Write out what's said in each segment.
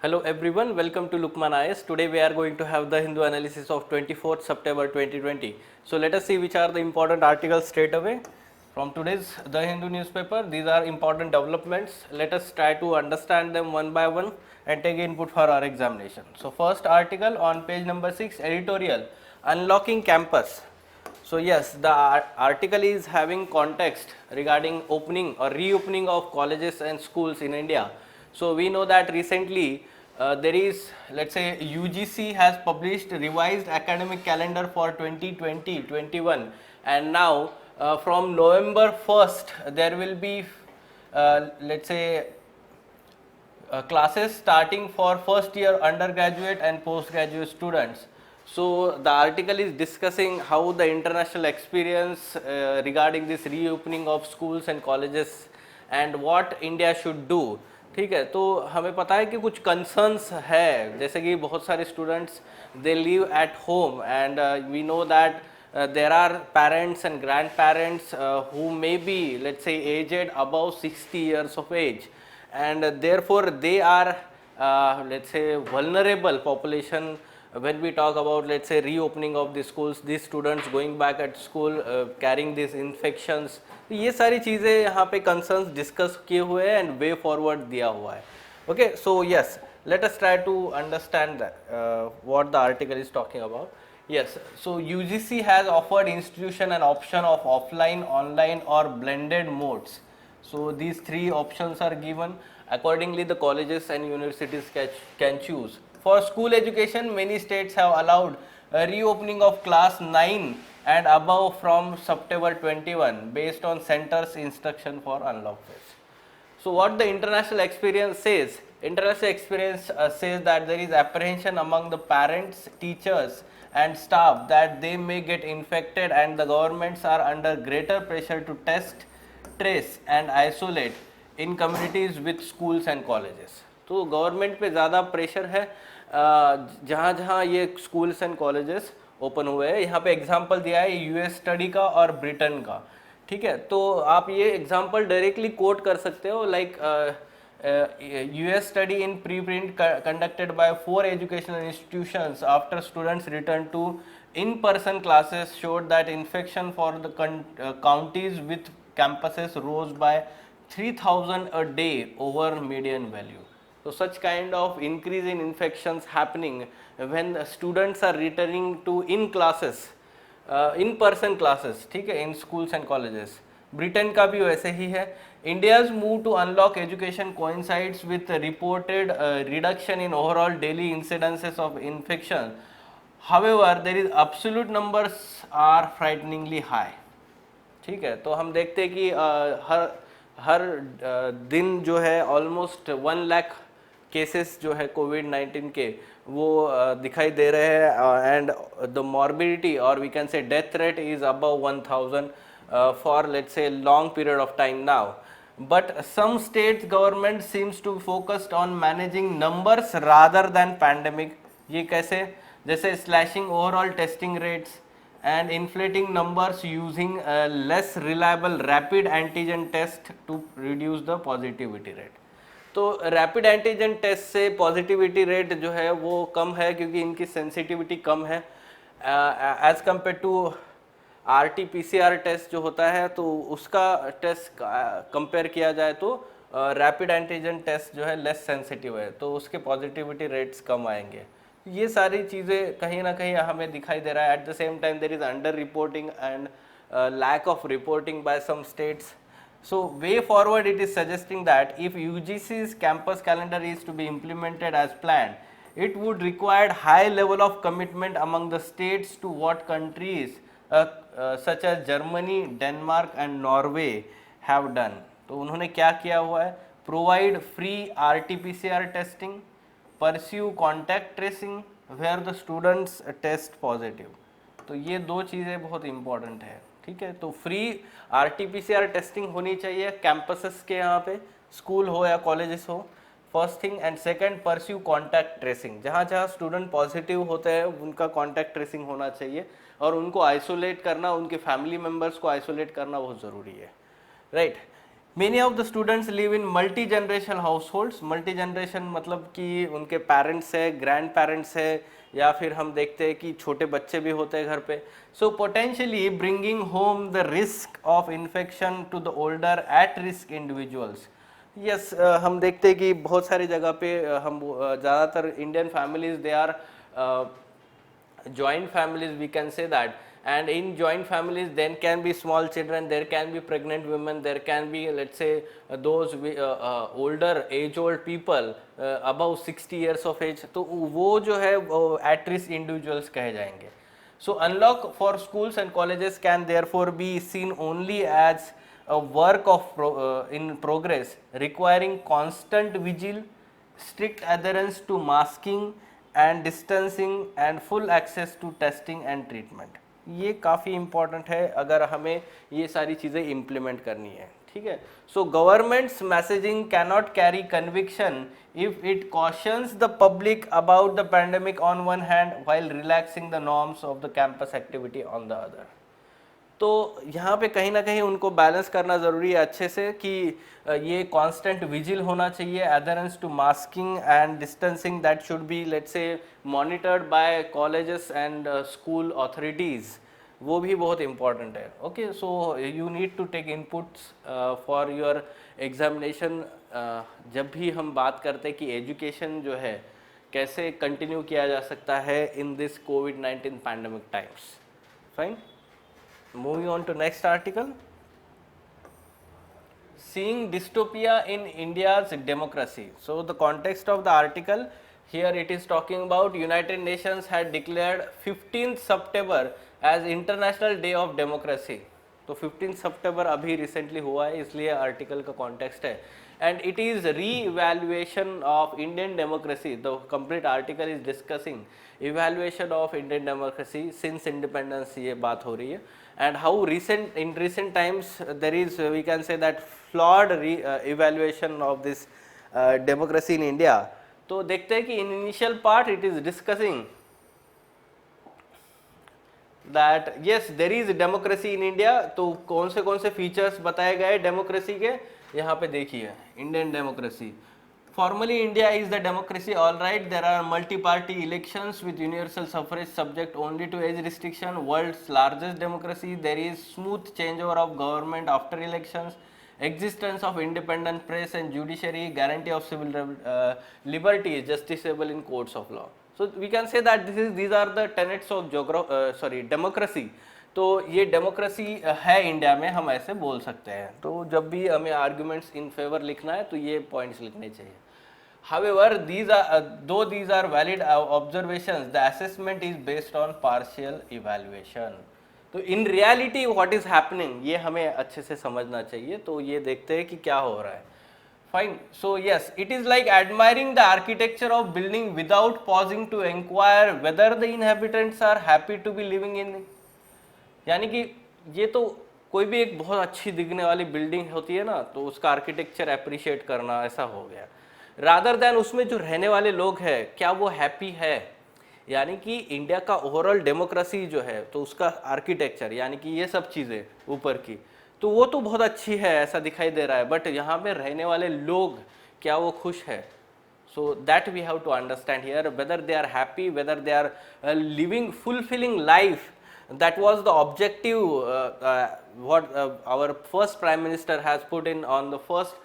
Hello everyone, welcome to Lukman IS. Today we are going to have the Hindu analysis of 24th September 2020. So let us see which are the important articles straight away from today's The Hindu newspaper. These are important developments. Let us try to understand them one by one and take input for our examination. So first article on page number 6, editorial, Unlocking Campus. So yes, the article is having context regarding opening or reopening of colleges and schools in India. So we know that recently there is, let's say, UGC has published revised academic calendar for 2020-21, and now from November 1st there will be let's say classes starting for first year undergraduate and postgraduate students. So the article is discussing how the international experience regarding this reopening of schools and colleges and what India should do. ठीक है, तो हमें पता है कि कुछ concerns है, जैसे कि बहुत सारे students they live at home and we know that there are parents and grandparents who may be, let's say, aged above 60 years of age, and therefore they are let's say vulnerable population when we talk about, let's say, reopening of the schools, these students going back at school carrying these infections. तो ये सारी चीज़ें यहाँ पे concerns discuss किए हुए हैं and way forward दिया हुआ है. Okay, so yes, let us try to understand that, what the article is talking about. Yes, so UGC has offered institution an option of offline, online or blended modes. So these three options are given. Accordingly, the colleges and universities can choose. For school education, many states have allowed a reopening of class 9 and above from September 21 based on center's instruction for unlock phase. So what the international experience says? International experience says that there is apprehension among the parents, teachers and staff that they may get infected, and the governments are under greater pressure to test, trace and isolate in communities with schools and colleges. तो government पे ज़्यादा pressure है जहाँ जहाँ ये schools and colleges open हुए हैं. यहाँ पे एग्जांपल दिया है यूएस स्टडी का और ब्रिटेन का. ठीक है, तो आप ये एग्जांपल डायरेक्टली कोट कर सकते हो, like US study in preprint conducted by 4 educational institutions after students returned to in-person classes showed that infection for the counties with campuses rose by 3,000 a day over median value. So such kind of increase in infections happening when students are returning to in-person classes, ठीक है, in schools and colleges. Britain का भी वैसे ही है. India's move to unlock education coincides with a reported reduction in overall daily incidences of infection. However, there is absolute numbers are frighteningly high. ठीक है, तो हम देखते हैं कि हर दिन जो है ऑलमोस्ट 1 लाख केसेस जो है कोविड-19 के वो दिखाई दे रहे हैं, एंड द मॉर्बिडिटी और we can say death rate is above 1000 for, let's say, long period of time now. But some states government seems to focused on managing numbers rather than pandemic. ये कैसे? जैसे slashing overall testing rates and inflating numbers using less reliable rapid antigen test to reduce the positivity rate. तो rapid antigen test से positivity rate जो है वो कम है क्योंकि इनकी सेंसिटिविटी कम है as compare to RT-PCR test जो होता है, तो उसका टेस्ट कंपेयर किया जाए तो रैपिड एंटीजन टेस्ट जो है लेस सेंसिटिव है, तो उसके पॉजिटिविटी रेट्स कम आएंगे. ये सारी चीज़ें कहीं ना कहीं हमें दिखाई दे रहा है. At the same time there is under reporting and lack of reporting by some states. So way forward it is suggesting that if UGC's campus calendar is to be implemented as planned, it would require high level of commitment among the states to what countries such as Germany, Denmark and Norway have done. तो उन्होंने क्या किया हुआ है? Provide free RT-PCR testing, pursue contact tracing where the students test positive. तो ये दो चीज़ें बहुत इम्पॉर्टेंट है. ठीक है, तो फ्री RT-PCR टेस्टिंग होनी चाहिए कैंपसेस के, यहाँ पे स्कूल हो या कॉलेजेस हो, first thing. And second, pursue contact tracing. जहाँ जहाँ स्टूडेंट पॉजिटिव होते हैं उनका कॉन्टैक्ट ट्रेसिंग होना चाहिए और उनको आइसोलेट करना, उनके फैमिली मेम्बर्स को आइसोलेट करना बहुत ज़रूरी है. Right. Many of the students live in multi-generational households. Multi-generation मतलब कि उनके पेरेंट्स है, ग्रैंड पेरेंट्स है, या फिर हम देखते हैं कि छोटे बच्चे भी होते हैं घर पे. So potentially bringing home the risk of infection to the older at risk individuals. Yes, हम देखते हैं कि बहुत सारी जगह पे हम ज़्यादातर Indian families they are joint families, we can say that. And in joint families then can be small children, there can be pregnant women, there can be, let's say, those older age old people above 60 years of age, तो वो जो है at risk individuals कहे जाएंगे. So unlock for schools and colleges can therefore be seen only as a work of in progress, requiring constant vigil, strict adherence to masking and distancing and full access to testing and treatment. ये काफ़ी important है अगर हमें ये सारी चीज़ें implement करनी है. ठीक है. So government's messaging cannot carry conviction if it cautions the public about the pandemic on one hand while relaxing the norms of the campus activity on the other. तो यहाँ पे कहीं ना कहीं उनको बैलेंस करना ज़रूरी है अच्छे से कि ये कांस्टेंट विजिल होना चाहिए, adherence to masking and distancing that should be let's say monitored by colleges and school authorities, वो भी बहुत इंपॉर्टेंट है. Okay, so you need to take inputs for your examination. जब भी हम बात करते हैं कि एजुकेशन जो है कैसे कंटिन्यू किया जा सकता है in this covid pandemic times. Fine. Moving on to next article, seeing dystopia in India's democracy. So the context of the article here, it is talking about United Nations had declared 15th September as International Day of Democracy. तो 15 सितंबर अभी recently हुआ है, इसलिए article का context है. And it is री evaluation of Indian democracy. The complete article is discussing evaluation of Indian democracy since independence, ये बात हो रही है. And how in recent times there is, we can say that, flawed evaluation of this democracy in India. तो देखते हैं कि in initial part it is discussing that yes there is democracy in India. तो कौन से features बताए गए democracy के, यहाँ पे देखिए. Indian democracy. Formally, India is the democracy, all right. There are multi-party elections with universal suffrage subject only to age restriction. World's largest democracy. There is smooth changeover of government after elections. Existence of independent press and judiciary. Guarantee of civil liberty is justiciable in courts of law. So we can say that these are the tenets of democracy. तो ये democracy है India में, हम ऐसे बोल सकते हैं. तो जब भी हमें आर्ग्यूमेंट्स इन फेवर लिखना है तो ये पॉइंट्स लिखने चाहिए. However, though these are valid observations, the assessment is based on partial evaluation. तो in reality what is happening, ये हमें अच्छे से समझना चाहिए. तो ये देखते हैं कि क्या हो रहा है. Fine. So yes, it is like admiring the architecture of building without pausing to inquire whether the inhabitants are happy to be living in it. यानी कि ये तो कोई भी एक बहुत अच्छी दिखने वाली बिल्डिंग होती है ना, तो उसका आर्किटेक्चर अप्रिशिएट करना, ऐसा हो गया. रादर दैन उसमें जो रहने वाले लोग हैं क्या वो हैप्पी है. यानी कि इंडिया का ओवरऑल डेमोक्रेसी जो है, तो उसका आर्किटेक्चर यानी कि ये सब चीज़ें ऊपर की, तो वो तो बहुत अच्छी है, ऐसा दिखाई दे रहा है. बट यहाँ पे रहने वाले लोग क्या वो खुश है. So that we have to understand here, whether they are happy, whether they are living fulfilling life. That was the objective what our first Prime Minister has put in on the first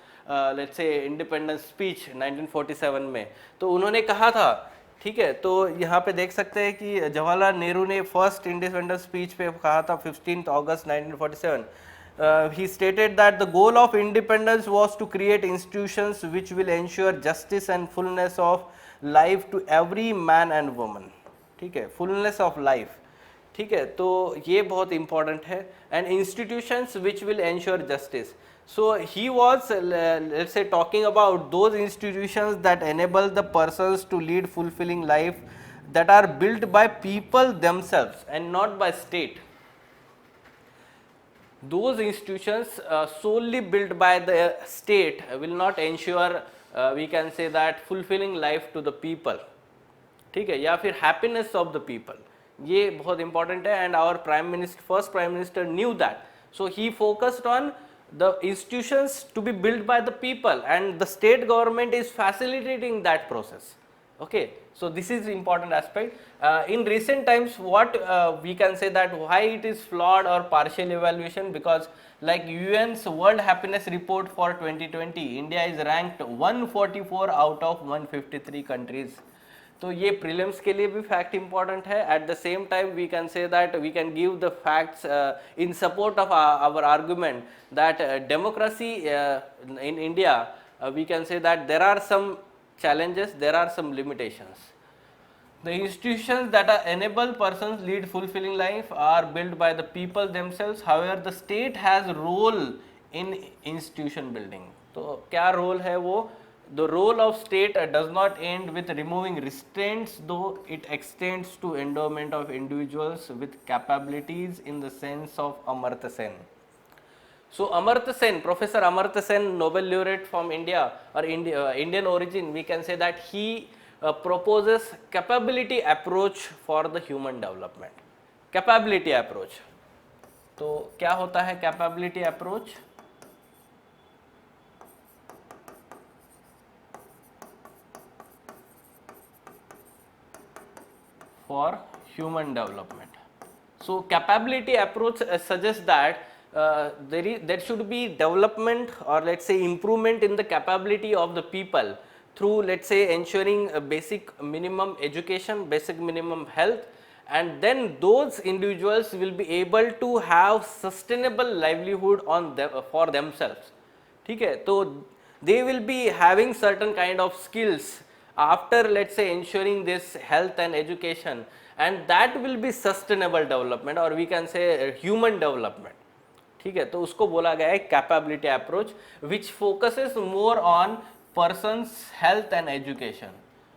let's say independence speech 1947 में. तो उन्होंने कहा था, ठीक है. तो यहाँ पे देख सकते हैं कि जवाहरलाल नेहरू ने फर्स्ट इंडिपेंडेंस स्पीच पे कहा था 15 अगस्त 1947. He stated that the goal of independence was to create institutions which will ensure justice and fullness of life to every man and woman. ठीक है, fullness of life. ठीक है, तो ये बहुत इंपॉर्टेंट है. And institutions which will ensure justice. So he was let's say talking about those institutions that enable the persons to lead fulfilling life that are built by people themselves and not by state. Those institutions solely built by the state will not ensure we can say that fulfilling life to the people. ठीक है, या फिर happiness of the people. ये बहुत important है. And our first prime minister knew that. So he focused on the institutions to be built by the people, and the state government is facilitating that process. Okay, so this is important aspect. In recent times, what we can say that why it is flawed or partial evaluation, because like UN's World Happiness Report for 2020, India is ranked 144 out of 153 countries. तो ये prelims के लिए भी fact important है. At the same time we can say that we can give the facts in support of our argument that democracy in India, we can say that there are some challenges, there are some limitations. The institutions that are enable persons lead fulfilling life are built by the people themselves. However, the state has role in institution building. तो क्या role है वो? The role of state does not end with removing restraints, though it extends to endowment of individuals with capabilities in the sense of Amartya Sen. So Amartya Sen, Professor Amartya Sen, Nobel laureate from India or Indian origin, we can say that he proposes capability approach for the human development. Capability approach. तो क्या होता है capability approach? For human development. So capability approach suggests that there should be development, or let's say improvement in the capability of the people through, let's say, ensuring a basic minimum education, basic minimum health, and then those individuals will be able to have sustainable livelihood on them, for themselves. ठीक है, तो they will be having certain kind of skills after, let's say, ensuring this health and education, and that will be sustainable development, or we can say human development. ठीक है, तो उसको बोला गया है capability approach, which focuses more on persons health and education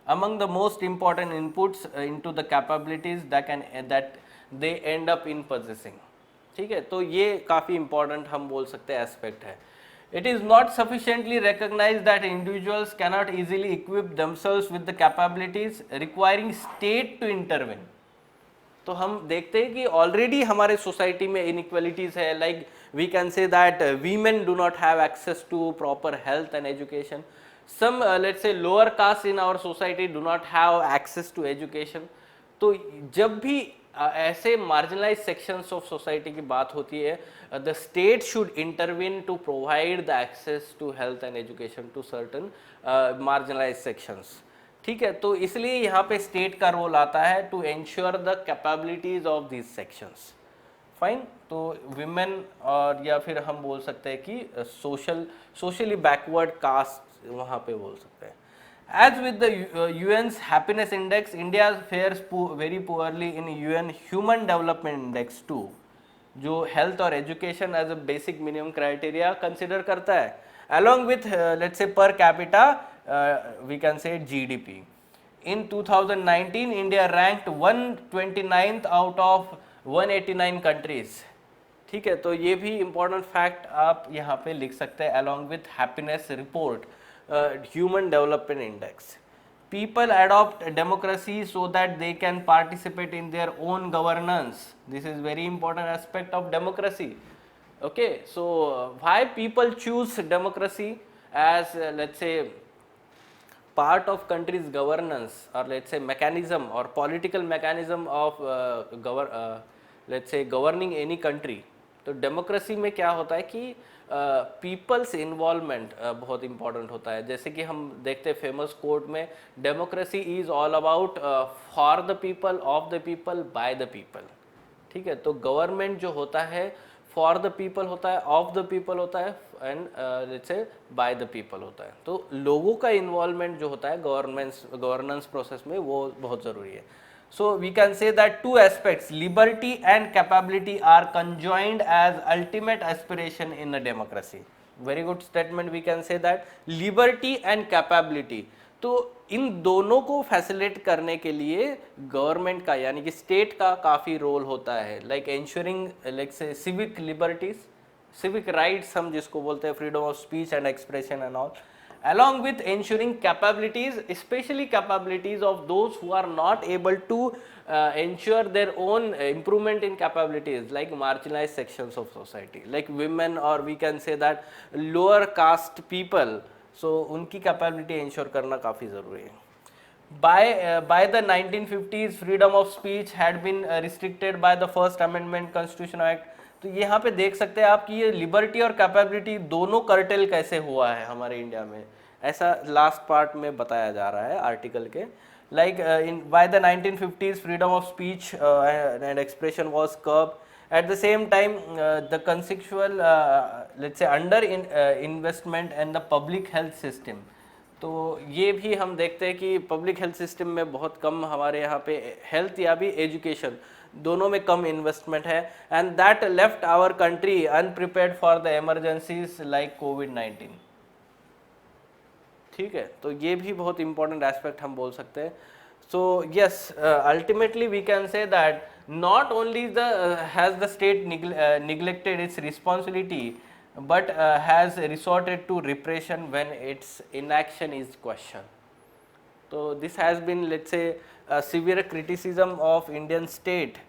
among the most important inputs into the capabilities that they end up in possessing. ठीक है, तो ये काफ़ी important हम बोल सकते हैं एस्पेक्ट है. It is not sufficiently recognized that individuals cannot easily equip themselves with the capabilities requiring state to intervene. तो हम देखते हैं कि ऑलरेडी हमारे सोसाइटी में इनइक्वालिटीज़ है. Like we can say that women do not have access to proper health and education. Some let's say lower caste in our society do not have access to education. तो जब भी ऐसे marginalise sections of society की बात होती है, the state should intervene to provide the access to health and education to certain marginalise sections. ठीक है, तो इसलिए यहाँ पे स्टेट का रोल आता है to ensure the capabilities of this sections. Fine, तो विमेन और या फिर हम बोल सकते हैं कि सोशली बैकवर्ड कास्ट वहाँ पे बोल सकते हैं. As with the UN's happiness index, India fares very poorly in UN human development index 2, जो हेल्थ और education as a basic minimum criteria consider करता है, along with let's say per capita we can say GDP. In 2019 India ranked 129th out of 189 countries. ठीक है, तो ये भी important fact आप यहाँ पे लिख सकते हैं along with happiness report, human development index. People adopt democracy so that they can participate in their own governance. This is very important aspect of democracy. Okay, so why people choose democracy as let's say part of country's governance, or let's say mechanism or political mechanism of let's say governing any country. तो democracy में क्या होता है कि peoples involvement बहुत important होता है. जैसे कि हम देखते हैं फेमस कोट में, democracy is all about for the people, of the people, by the people. ठीक है, तो गवर्नमेंट जो होता है फॉर द पीपल होता है, ऑफ द पीपल होता है, and let's say by the people होता है. तो लोगों का इन्वॉल्वमेंट जो होता है गवर्नेंस प्रोसेस में, वो बहुत ज़रूरी है. So we can say that two aspects, liberty and capability, are conjoined as ultimate aspiration in a democracy. Very good statement. We can say that liberty and capability, तो इन दोनों को फैसिलिटेट करने के लिए गवर्नमेंट का यानी कि स्टेट का काफ़ी रोल होता है. लाइक एंश्योरिंग लाइक से सिविक लिबर्टीज, सिविक राइट्स हम जिसको बोलते हैं, freedom of speech and expression and all, along with ensuring capabilities, especially capabilities of those who are not able to ensure their own improvement in capabilities, like marginalized sections of society, like women, or we can say that lower caste people. So उनकी capability ensure करना काफ़ी ज़रूरी है. By the 1950s, freedom of speech had been restricted by the First Amendment Constitution Act. तो यहाँ पे देख सकते हैं आप कि ये लिबर्टी और कैपेबिलिटी दोनों कर्टेल कैसे हुआ है हमारे इंडिया में, ऐसा लास्ट पार्ट में बताया जा रहा है आर्टिकल के. Like in by the 1950s, freedom of speech and expression was curb. At the same time, the conceptual, let's say, under investment and the public health system. तो ये भी हम देखते हैं कि पब्लिक हेल्थ सिस्टम में बहुत कम हमारे यहाँ पे हेल्थ या भी एजुकेशन दोनों में कम इन्वेस्टमेंट है, and that left our country unprepared for the emergencies like कोविड-19. ठीक है, तो ये भी बहुत इंपॉर्टेंट एस्पेक्ट हम बोल सकते हैं. So yes, ultimately we can say that not only has the state neglected its responsibility, but has resorted to repression when its inaction is questioned. So this has been, let's say, a severe criticism of Indian state,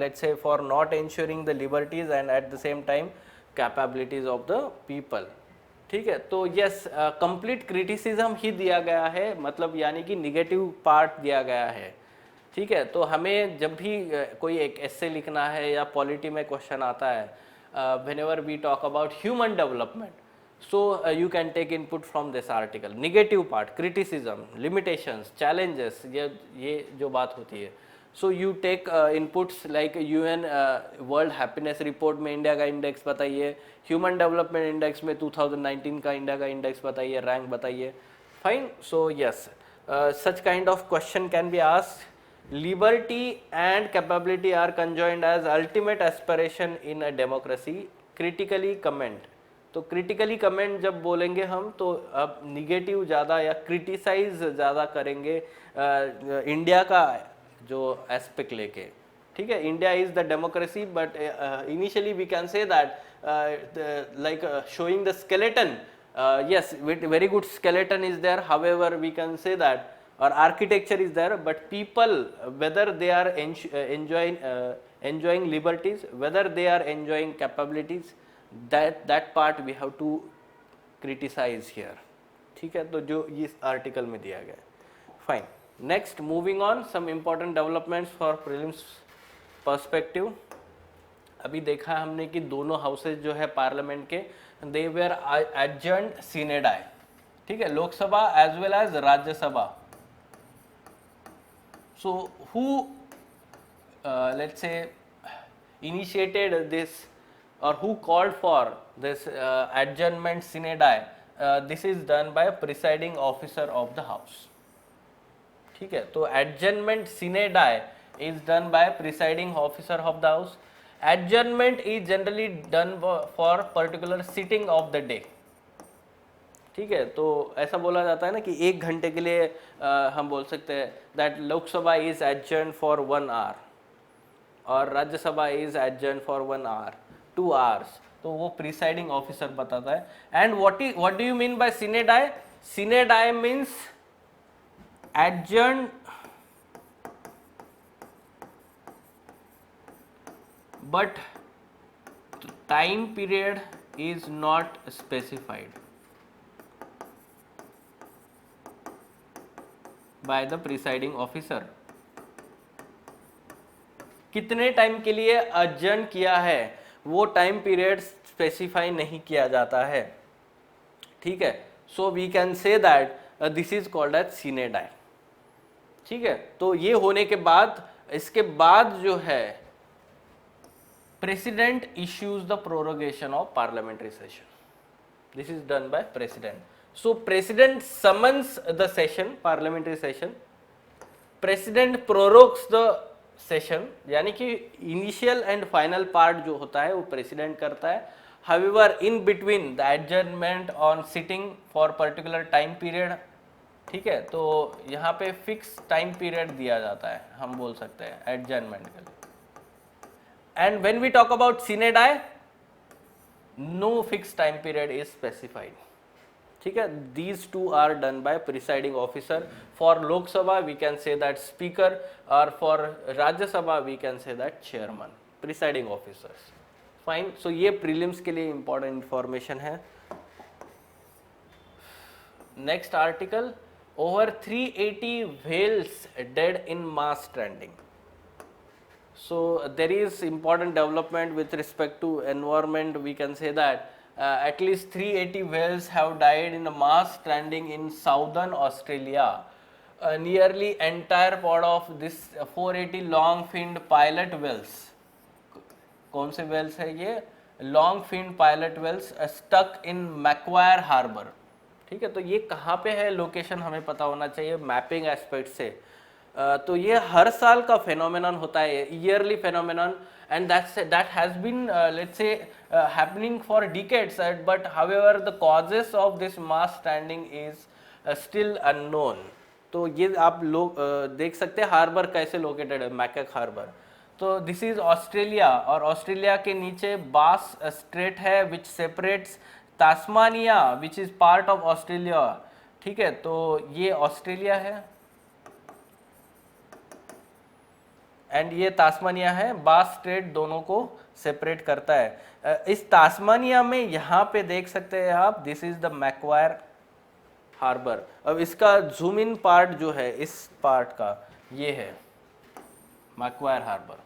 let's say, for not ensuring the liberties and at the same time capabilities of the people. ठीक है, तो yes, complete criticism ही दिया गया है, मतलब यानी कि negative part दिया गया है. ठीक है, तो हमें जब भी कोई एक एस्से लिखना है या पॉलिटी में क्वेश्चन आता है, whenever we talk about human development, so you can take input from this article. Negative part, criticism, limitations, challenges, ये जो बात होती है, so you take inputs like UN World Happiness Report में इंडिया का इंडेक्स बताइए, ह्यूमन डेवलपमेंट इंडेक्स में 2019 का इंडिया का इंडेक्स बताइए, रैंक बताइए. Fine. So yes, such kind of question can be asked. Liberty and capability are conjoined as ultimate aspiration in a democracy. Critically comment. तो critically comment जब बोलेंगे हम, तो अब निगेटिव ज़्यादा या क्रिटिसाइज ज़्यादा करेंगे इंडिया का जो एस्पेक्ट लेके. ठीक है, India is the democracy, but initially we can say that like showing the skeleton. Yes, very good skeleton is there, however we can say that, or architecture is there, but people, whether they are enjoying liberties, whether they are enjoying capabilities, that part we have to criticize here. ठीक है, तो जो इस article में दिया गया है. Fine. Next, moving on, some important developments for prelims perspective. अभी देखा हमने कि दोनों हाउसेज जो है पार्लियामेंट के, they were adjourned sine die. ठीक है, Lok Sabha as well as Rajya Sabha. So who, let's say, initiated this, or who called for this adjournment sine die? This is done by a presiding officer of the house. ठीक है, तो adjournment sine die is done by presiding officer of the house. Adjournment is generally done for particular sitting of the day. ठीक है, तो ऐसा बोला जाता है ना कि 1 घंटे के लिए हम बोल सकते हैं that Lok Sabha is adjourn for 1 hour और Rajya Sabha is adjourn for 1 hour, 2 hours. तो वो प्रिसाइडिंग ऑफिसर बताता है. And what do you mean by sine die? Sine die means adjourn but time period is not specified by the presiding officer. कितने time के लिए अडजर्न किया है वो टाइम पीरियड स्पेसिफाई नहीं किया जाता है. ठीक है, so we can say that this is called as sine die. ठीक है, तो ये होने के बाद, इसके बाद जो है president issues the prorogation of parliamentary session. This is done by president. So president summons the session, parliamentary session. President prorogues the session, यानी कि initial and final part जो होता है वो president करता है. However, in between the adjournment on sitting for particular time period. ठीक है, तो यहाँ पे fixed time period दिया जाता है, हम बोल सकते हैं adjournment के लिए. And when we talk about sine die, no fixed time period is specified. ठीक है, these two are done by presiding officer. For Lok Sabha we can say that speaker, or for Rajya Sabha we can say that chairman, presiding officers. Fine. So ये prelims के लिए important information है. Next article, over 380 whales dead in mass stranding. So there is important development with respect to environment. We can say that at least 380 whales have died in a mass stranding in southern Australia. Nearly entire pod of this 480 long-finned pilot whales. कौन से whales है ये? Long-finned pilot whales stuck in Macquarie Harbour. ठीक है, तो ये कहाँ पे है लोकेशन हमें पता होना चाहिए मैपिंग एस्पेक्ट से. तो ये हर साल का फेनोमेनन होता है, yearly phenomenon, and that has been let's say happening for decades, but however the causes of this mass stranding is still unknown. तो ये आप लोग देख सकते हैं हार्बर कैसे लोकेटेड है, मैकक हार्बर. तो दिस इज ऑस्ट्रेलिया, और ऑस्ट्रेलिया के नीचे बास स्ट्रेट है which separates Tasmania which is part of Australia. ठीक है, तो ये ऑस्ट्रेलिया है एंड ये तास्मानिया है. बास स्ट्रेट दोनों को सेपरेट करता है. इस तास्मानिया में यहाँ पे देख सकते हैं आप, दिस इज द मैक्वायर हार्बर. अब इसका जूम इन पार्ट जो है इस पार्ट का, ये है मैक्वायर हार्बर.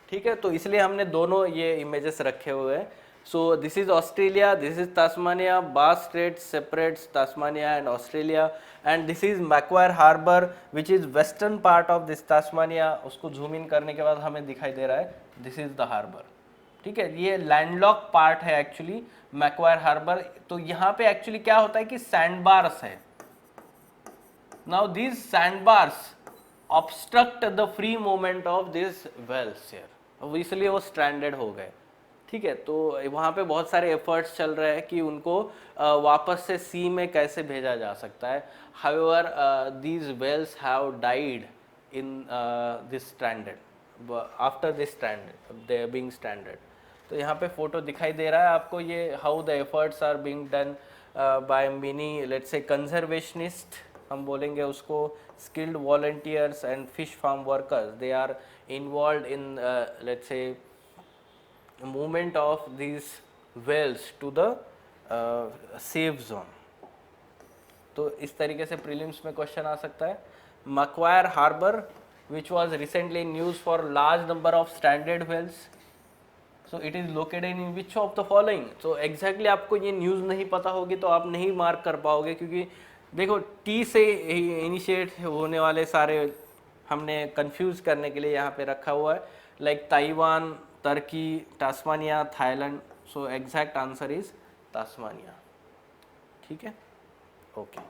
ठीक है, तो इसलिए हमने दोनों ये इमेजेस रखे हुए हैं. So this is Australia, this is Tasmania, Bass Strait separates Tasmania and Australia, and this is Macquarie Harbour which is western part of this Tasmania. उसको zoom in करने के बाद हमें दिखाई दे रहा है this is the harbour. ठीक है, ये landlocked part है actually Macquarie Harbour. तो यहाँ पे actually क्या होता है कि sandbars है. Now these sandbars obstruct the free movement of these whales here. इसलिए वो stranded हो गए. ठीक है, तो वहाँ पे बहुत सारे एफर्ट्स चल रहे हैं कि उनको वापस से सी में कैसे भेजा जा सकता है. However these whales have died in this stranded after this stranded they are being stranded. तो यहाँ पे फोटो दिखाई दे रहा है आपको, ये how the efforts are being done by many let's say conservationist, हम बोलेंगे उसको, skilled volunteers and fish farm workers. They are involve in let's say movement of these whales to the safe zone. तो इस तरीके से prelims में question आ सकता है. मैक्वायर harbour which was recently in news for large number of stranded whales, so it is located in which of the following. so exactly आपको ये news नहीं पता होगी तो आप नहीं मार्क कर पाओगे, क्योंकि देखो टी से इनिशिएट होने वाले सारे हमने कंफ्यूज करने के लिए यहाँ पे रखा हुआ है, like Taiwan, Turkey, Tasmania, Thailand. So exact answer is Tasmania. ठीक है, ओके.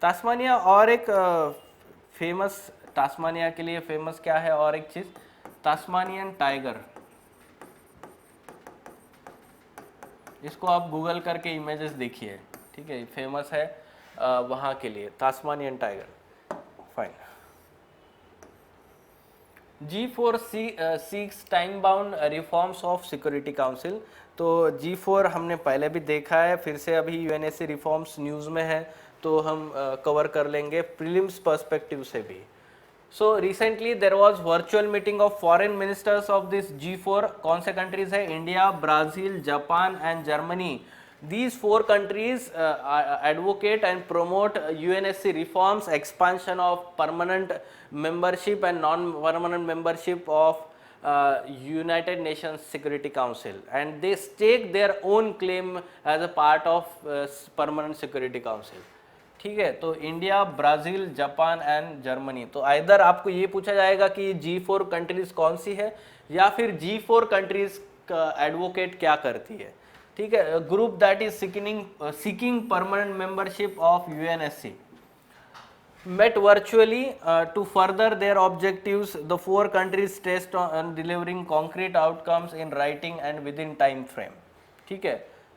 टास्मानिया और एक फेमस, टास्मानिया के लिए फेमस क्या है और एक चीज़, टास्मानियन टाइगर. इसको आप गूगल करके इमेजेस देखिए. ठीक है, फेमस है वहाँ के लिए टास्मानियन tiger. Fine. G4 seeks time bound reforms of Security Council. तो G4 हमने पहले भी देखा है, फिर से अभी UNSC रिफॉर्म्स न्यूज़ में है तो हम कवर कर लेंगे प्रीलिम्स पर्सपेक्टिव से भी. So recently there was virtual meeting of foreign ministers of this G4. कौन से कंट्रीज है? India, Brazil, Japan and Germany. These 4 countries advocate and promote UNSC reforms, expansion of permanent membership and non-permanent membership of United Nations Security Council, and they stake their own claim as a part of permanent Security Council. ठीक है, तो India, Brazil, Japan and Germany. तो either आपको ये पूछा जाएगा कि G4 countries कौन सी है, या फिर G4 कंट्रीज का एडवोकेट क्या करती है. ठीक है, group that is seeking permanent membership of UNSC met virtually to further their objectives. The 4 countries stressed on delivering concrete outcomes in writing and within time frame. ठीक है,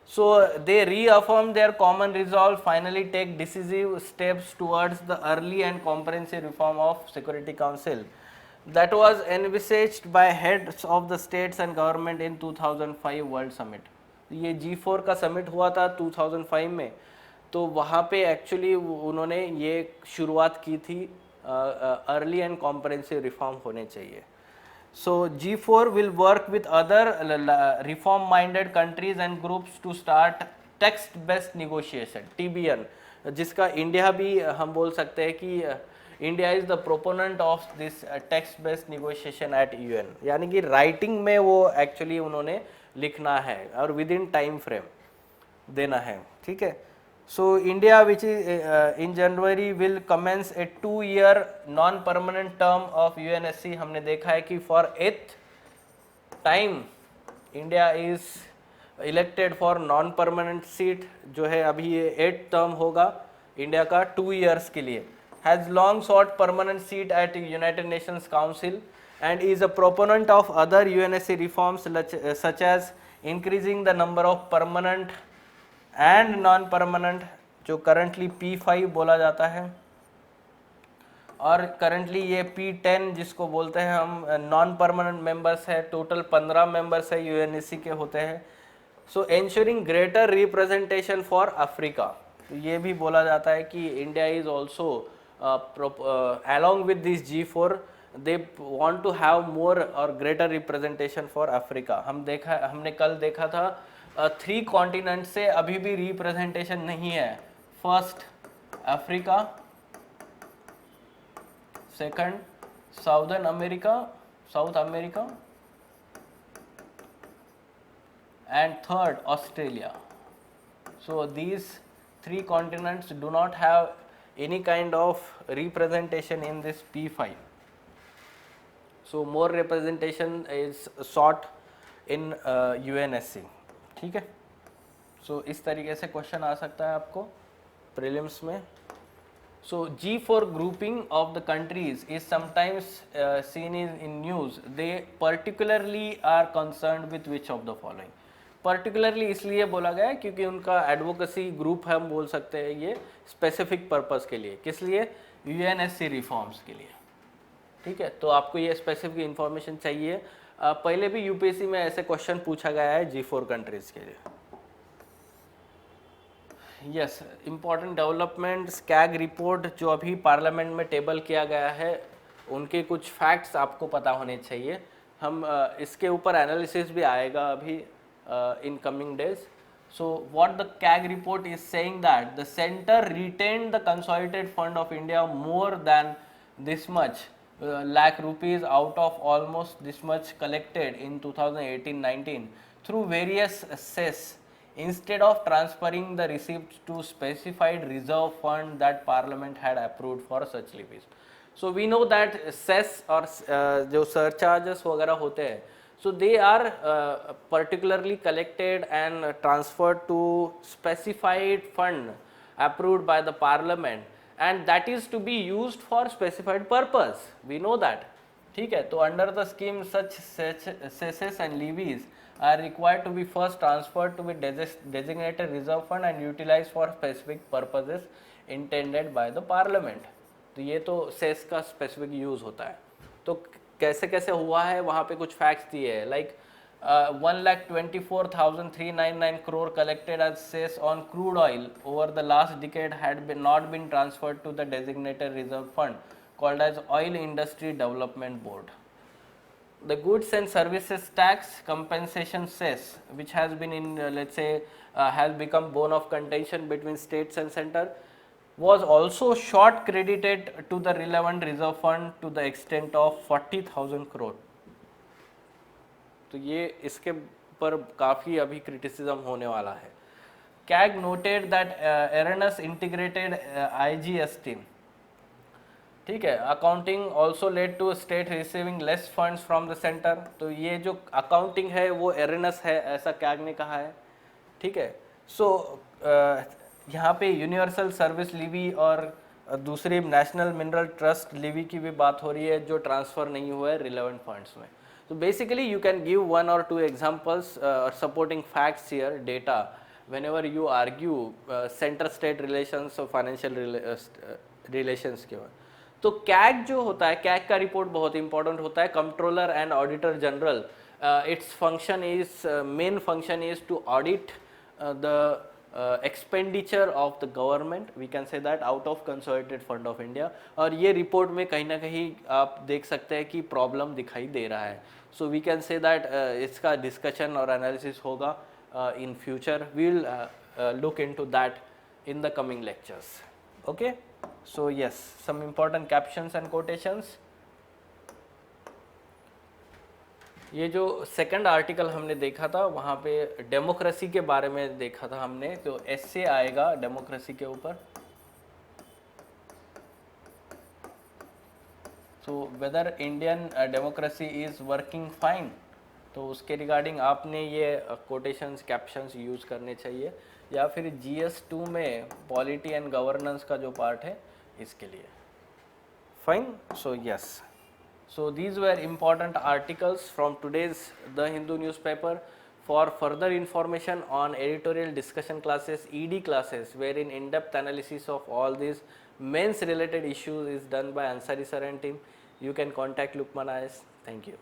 so they reaffirm their common resolve, finally take decisive steps towards the early and comprehensive reform of Security Council that was envisaged by heads of the states and government in 2005 World Summit. ये G4 का summit हुआ था 2005 में, तो वहाँ पे actually उन्होंने ये शुरुआत की थी अर्ली एंड कॉम्प्रहेंसिव रिफॉर्म होने चाहिए. So G4 will work with other reform-minded countries and groups to start text-based negotiation (TBN), जिसका इंडिया भी हम बोल सकते हैं कि India is the proponent of this text based negotiation at UN, यानी कि राइटिंग में वो एक्चुअली उन्होंने लिखना है और विद इन टाइम फ्रेम देना है. ठीक है. So India, which is in January, will commence a 2-year non-permanent term of UNSC. हमने देखा है कि for 8th time India is elected for non-permanent seat, जो है अभी ये 8th term होगा इंडिया का 2 years के लिए. Has long sought permanent seat at United Nations Council and is a proponent of other UNSC reforms such as increasing the number of permanent and non permanent, जो currently P5 बोला जाता है, और currently ये P10 जिसको बोलते हैं हम नॉन परमानेंट मेंबर्स है. टोटल 15 मेंबर्स है UNSC के होते हैं. So ensuring greater representation for Africa, तो ये भी बोला जाता है कि India is also along with this G4 they want to have more or greater representation for Africa. हमने कल देखा था 3 कॉन्टिनेंट से अभी भी रिप्रेजेंटेशन नहीं है. First Africa, second south America and third Australia. So these 3 continents do not have any kind of representation in this P5. So more representation is sought in UNSC. ठीक है. सो इस तरीके से क्वेश्चन आ सकता है आपको प्रीलिम्स में. सो G4 grouping of the countries is sometimes seen in news. They particularly are concerned with which of the following. Particularly इसलिए बोला गया है क्योंकि उनका एडवोकेसी ग्रुप है, हम बोल सकते हैं ये स्पेसिफिक पर्पस के लिए. किस लिए? UNSC रिफॉर्म्स के लिए. ठीक है. तो आपको ये स्पेसिफिक इंफॉर्मेशन चाहिए. पहले भी यूपीएससी में ऐसे क्वेश्चन पूछा गया है G4 कंट्रीज के लिए. यस, इम्पॉर्टेंट डेवलपमेंट स्कैग रिपोर्ट जो अभी पार्लियामेंट में टेबल किया गया है, उनके कुछ फैक्ट्स आपको पता होने चाहिए. हम इसके ऊपर एनालिसिस भी आएगा अभी in coming days. So what the CAG report is saying that the centre retained the consolidated fund of India more than this much lakh rupees out of almost this much collected in 2018-19 through various cess instead of transferring the receipts to specified reserve fund that parliament had approved for such levies. So we know that cess or जो surcharges वगैरह होते हैं, so they are particularly collected and transferred to specified fund approved by the parliament and that is to be used for specified purpose. We know that. ठीक है. तो under the scheme such cesses and levies are required to be first transferred to be designated reserve fund and utilized for specific purposes intended by the parliament. तो ये तो cess का specific use होता है. तो कैसे कैसे हुआ है वहाँ पे कुछ facts दिए हैं. Like 1,24,399 crore collected as cess on crude oil over the last decade had not been transferred to the designated reserve fund called as Oil Industry Development Board. The goods and services tax compensation cess, which has been in let's say has become bone of contention between states and center, was also short credited to the relevant reserve fund to the extent of 40,000 crore. तो ये इसके पर काफ़ी अभी criticism होने वाला है. CAG noted that erroneous integrated IGST, ठीक है, accounting also led to state receiving less funds from the centre. तो ये जो अकाउंटिंग है वो एरनस है, ऐसा कैग ने कहा है. ठीक है. सो यहाँ पे यूनिवर्सल सर्विस लीवी और दूसरी नेशनल मिनरल ट्रस्ट लीवी की भी बात हो रही है जो ट्रांसफ़र नहीं हुआ है रिलेवेंट फंड्स में. So basically you can give 1 or 2 examples or supporting facts here, data, whenever you argue center state relations or financial relations के बारे. तो कैग जो होता है, कैग का रिपोर्ट बहुत इंपॉर्टेंट होता है. Controller and auditor general its function is main function is to audit the expenditure of the government, we can say that, out of consolidated fund of India. और ये report में कहीं ना कहीं आप देख सकते हैं कि प्रॉब्लम दिखाई दे रहा है. So we can say that इसका डिस्कशन और एनालिसिस होगा in future. We will look into that in the coming lectures. Okay, so yes, some important captions and quotations. ये जो सेकंड आर्टिकल हमने देखा था वहाँ पे डेमोक्रेसी के बारे में देखा था हमने, तो एस्से आएगा डेमोक्रेसी के ऊपर. So whether Indian democracy is working fine, तो उसके रिगार्डिंग आपने ये कोटेशंस कैप्शंस यूज़ करने चाहिए, या फिर GS2 में पॉलिटी एंड गवर्नेंस का जो पार्ट है इसके लिए. Fine. So yes, so these were important articles from today's The Hindu newspaper. For further information on editorial discussion classes, ED classes, wherein in-depth analysis of all these mains related issues is done by Ansari sir and team, you can contact Lukman IAS. Thank you.